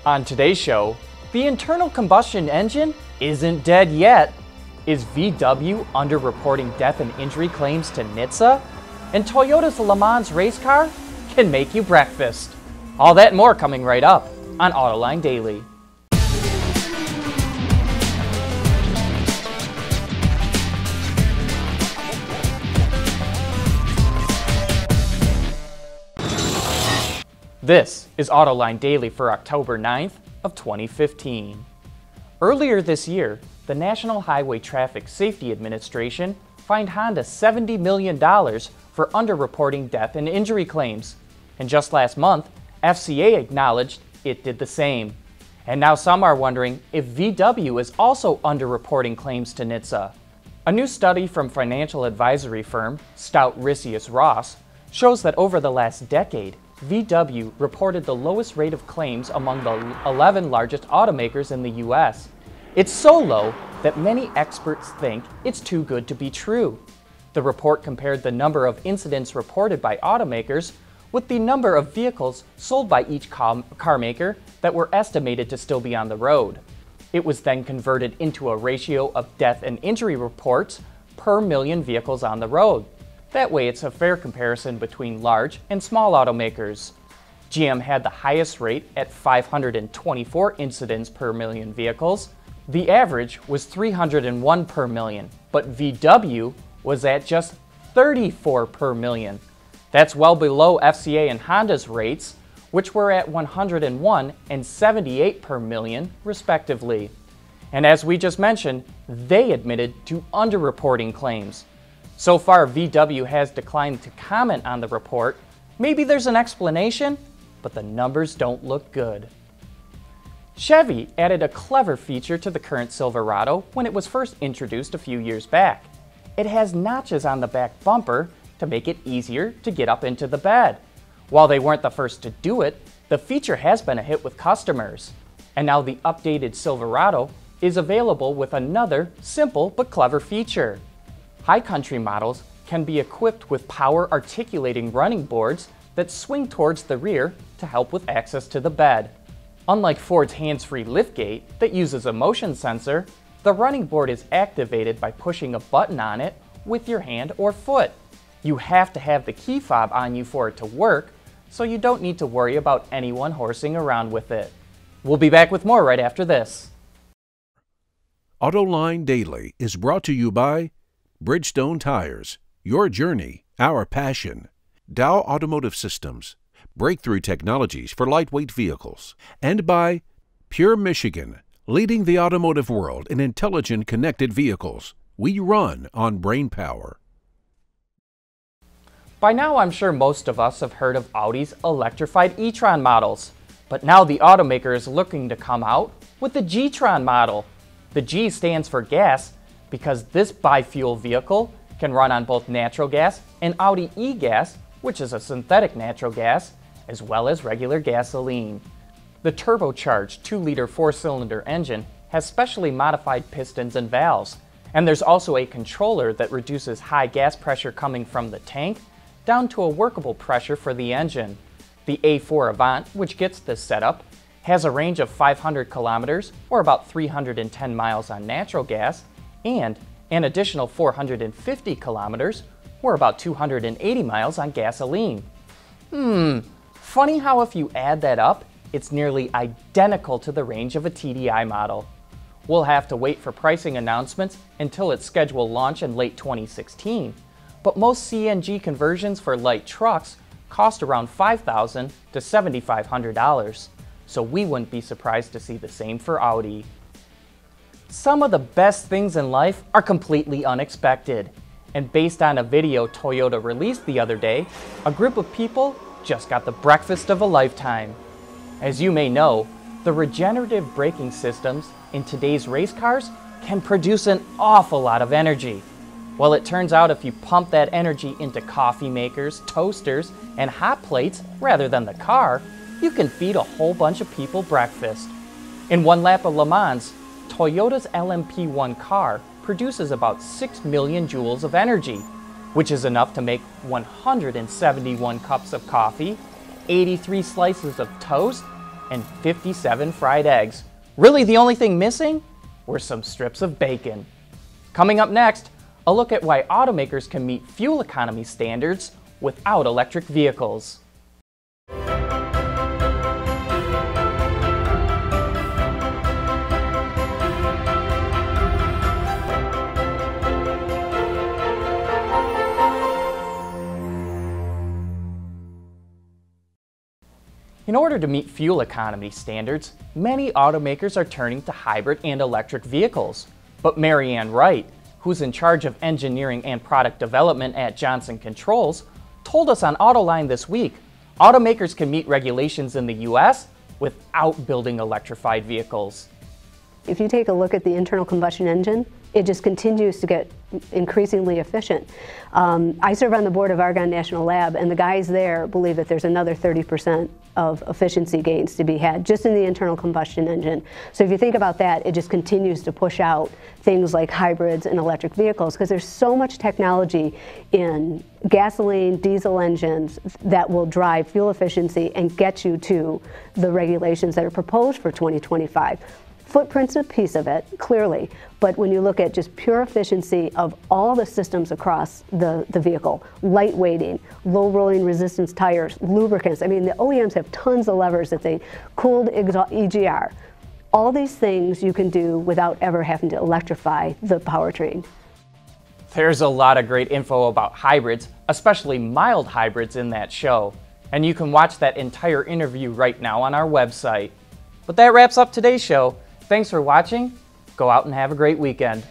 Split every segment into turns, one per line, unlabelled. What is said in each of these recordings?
On today's show, the internal combustion engine isn't dead yet. Is VW underreporting death and injury claims to NHTSA? And Toyota's Le Mans race car can make you breakfast. All that and more coming right up on Autoline Daily. This is Autoline Daily for October 9th of 2015. Earlier this year, the National Highway Traffic Safety Administration fined Honda $70 million for underreporting death and injury claims. And just last month, FCA acknowledged it did the same. And now some are wondering if VW is also underreporting claims to NHTSA. A new study from financial advisory firm Stout Ricius Ross shows that over the last decade, VW reported the lowest rate of claims among the 11 largest automakers in the US. It's so low that many experts think it's too good to be true. The report compared the number of incidents reported by automakers with the number of vehicles sold by each car maker that were estimated to still be on the road. It was then converted into a ratio of death and injury reports per million vehicles on the road. That way it's a fair comparison between large and small automakers. GM had the highest rate at 524 incidents per million vehicles. The average was 301 per million, but VW was at just 34 per million. That's well below FCA and Honda's rates, which were at 101 and 78 per million, respectively. And as we just mentioned, they admitted to underreporting claims. So far, VW has declined to comment on the report. Maybe there's an explanation, but the numbers don't look good. Chevy added a clever feature to the current Silverado when it was first introduced a few years back. It has notches on the back bumper to make it easier to get up into the bed. While they weren't the first to do it, the feature has been a hit with customers. And now the updated Silverado is available with another simple but clever feature. High country models can be equipped with power articulating running boards that swing towards the rear to help with access to the bed. Unlike Ford's hands-free liftgate that uses a motion sensor, the running board is activated by pushing a button on it with your hand or foot. You have to have the key fob on you for it to work, so you don't need to worry about anyone horsing around with it. We'll be back with more right after this.
Autoline Daily is brought to you by Bridgestone Tires, your journey, our passion. Dow Automotive Systems, breakthrough technologies for lightweight vehicles. And by Pure Michigan, leading the automotive world in intelligent connected vehicles. We run on brain power.
By now, I'm sure most of us have heard of Audi's electrified e-tron models. But now the automaker is looking to come out with the G-tron model. The G stands for gas, because this bi-fuel vehicle can run on both natural gas and Audi e-gas, which is a synthetic natural gas, as well as regular gasoline. The turbocharged 2-liter 4-cylinder engine has specially modified pistons and valves, and there's also a controller that reduces high gas pressure coming from the tank down to a workable pressure for the engine. The A4 Avant, which gets this setup, has a range of 500 kilometers, or about 310 miles on natural gas, and an additional 450 kilometers, or about 280 miles on gasoline. Funny how if you add that up, it's nearly identical to the range of a TDI model. We'll have to wait for pricing announcements until its scheduled launch in late 2016, but most CNG conversions for light trucks cost around $5,000 to $7,500, so we wouldn't be surprised to see the same for Audi. Some of the best things in life are completely unexpected, and based on a video Toyota released the other day, a group of people just got the breakfast of a lifetime. As you may know, the regenerative braking systems in today's race cars can produce an awful lot of energy. Well, it turns out if you pump that energy into coffee makers, toasters, and hot plates rather than the car, you can feed a whole bunch of people breakfast. In one lap of Le Mans, Toyota's LMP1 car produces about 6 million joules of energy, which is enough to make 171 cups of coffee, 83 slices of toast, and 57 fried eggs. Really, the only thing missing were some strips of bacon. Coming up next, a look at why automakers can meet fuel economy standards without electric vehicles. In order to meet fuel economy standards, many automakers are turning to hybrid and electric vehicles. But Marianne Wright, who's in charge of engineering and product development at Johnson Controls, told us on Autoline this week, automakers can meet regulations in the US without building electrified vehicles.
If you take a look at the internal combustion engine, it just continues to get increasingly efficient. I serve on the board of Argonne National Lab, and the guys there believe that there's another 30% of efficiency gains to be had just in the internal combustion engine. So if you think about that, it just continues to push out things like hybrids and electric vehicles, because there's so much technology in gasoline, diesel engines that will drive fuel efficiency and get you to the regulations that are proposed for 2025. Footprint's a piece of it, clearly, but when you look at just pure efficiency of all the systems across the vehicle, lightweighting, low rolling resistance tires, lubricants, I mean, the OEMs have tons of levers that they cooled EGR. All these things you can do without ever having to electrify the powertrain.
There's a lot of great info about hybrids, especially mild hybrids in that show, and you can watch that entire interview right now on our website. But that wraps up today's show. Thanks for watching. Go out and have a great weekend.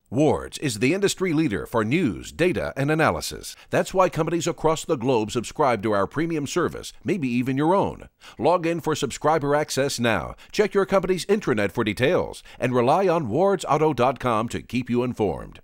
Ward's is the industry leader for news, data, and analysis. That's why companies across the globe subscribe to our premium service, maybe even your own. Log in for subscriber access now. Check your company's intranet for details and rely on wardsauto.com to keep you informed.